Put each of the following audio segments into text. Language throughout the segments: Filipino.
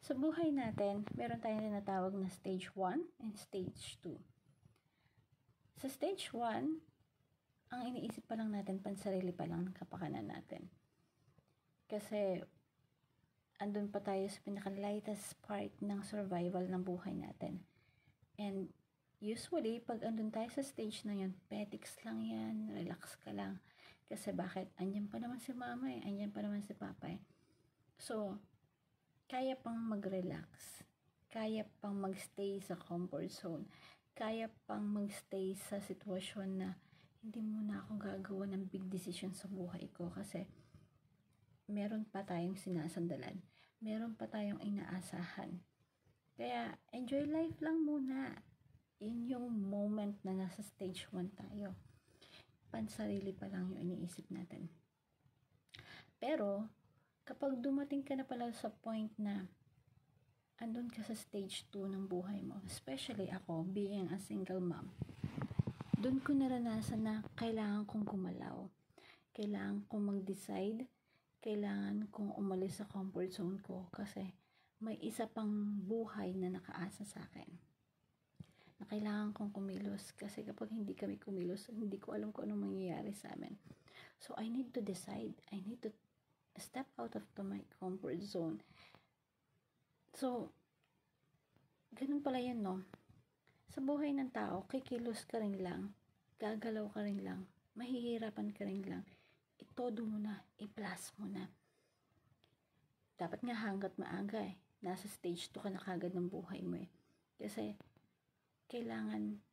Sa buhay natin, meron tayong tinatawag na stage 1 and stage 2. Sa stage 1, ang iniisip pa lang natin, pansarili pa lang ng kapakanan natin. Kasi, andun pa tayo sa pinaka-lightest part ng survival ng buhay natin. And, usually, pag andun tayo sa stage na yun, petics lang yan, relax ka lang. Kasi bakit? Andyan pa naman si mama andyan pa naman si papa So, kaya pang mag-relax, kaya pang magstay sa comfort zone, kaya pang magstay sa sitwasyon na hindi muna ako gagawa ng big decision sa buhay ko kasi meron pa tayong sinasandalan, meron pa tayong inaasahan. Kaya enjoy life lang muna. Yun yung moment na nasa stage 1 tayo. Pansarili pa lang yung iniisip natin. Pero, kapag dumating ka na pala sa point na andun ka sa stage 2 ng buhay mo, especially ako, being a single mom, dun ko naranasan na kailangan kong gumalaw. Kailangan kong mag-decide, kailangan kong umalis sa comfort zone ko kasi may isa pang buhay na nakaasa sa akin. Na kailangan kong kumilos kasi kapag hindi kami kumilos, hindi ko alam kung anong mangyayari sa amin. So, I need to decide. I need to step out of my comfort zone. So, ganun pala yan, no? Sa buhay ng tao, kikilos ka rin lang, gagalaw ka rin lang, mahihirapan ka rin lang, itodo mo na, i-plus mo na. Dapat nga hanggat maaga nasa stage 2 ka na kagad ng buhay mo Kasi, kailangan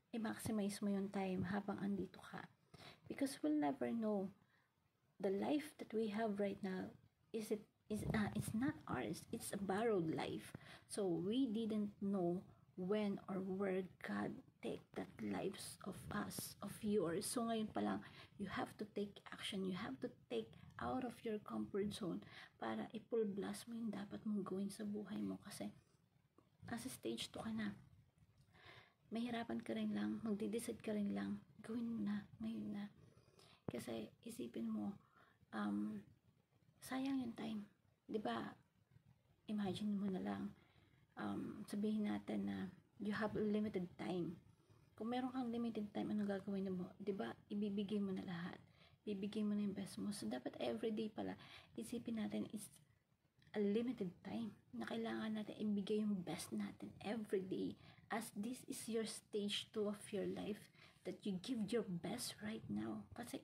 i-maximize mo yung time habang andito ka. Because we'll never know the life that we have right now it's not ours. It's a borrowed life. So we didn't know when or where God take that lives of us, of yours. So ngayon pa lang, you have to take action. You have to take out of your comfort zone para i-full blast mo yung dapat mong gawin sa buhay mo kasi nasa stage 2 ka na. Mahirapan ka rin lang, magde-decide ka rin lang, gawin mo na, ngayon na. Kasi isipin mo, sayang yung time. 'Di ba? Imagine mo na lang, sabihin natin na you have limited time. Kung meron kang limited time, ano gagawin mo? 'Di ba? Ibibigay mo na lahat. Bibigay mo na yung best mo. So, dapat everyday pala, isipin natin is a limited time na kailangan natin ibigay yung best natin everyday as this is your stage 2 of your life that you give your best right now. Kasi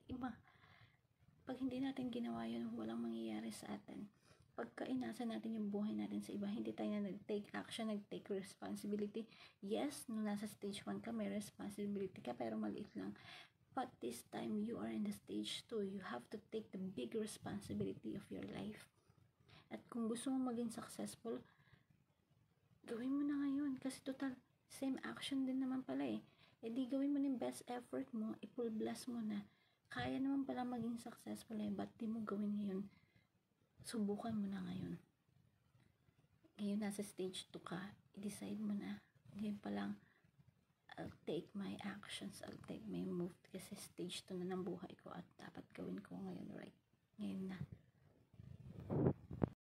pag hindi natin ginawa yun, walang mangyayari sa atin. Pagka inasa natin yung buhay natin sa iba, hindi tayo na nag-take action, nag-take responsibility. Yes, nung nasa stage 1 ka, may responsibility ka, pero maliit lang. But this time, you are in the stage 2. You have to take the big responsibility of your life. At kung gusto mo maging successful, gawin mo na ngayon. Kasi total, same action din naman pala E di gawin mo ng best effort mo, i-full blast mo na. Kaya naman pala maging successful ba't di mo gawin ngayon? Subukan mo na ngayon. Ngayon nasa stage 2 ka, i-decide mo na. Ngayon pa lang, I'll take my actions, I'll take my move kasi stage 2 na ng buhay ko at dapat gawin ko ngayon, right? Ngayon na.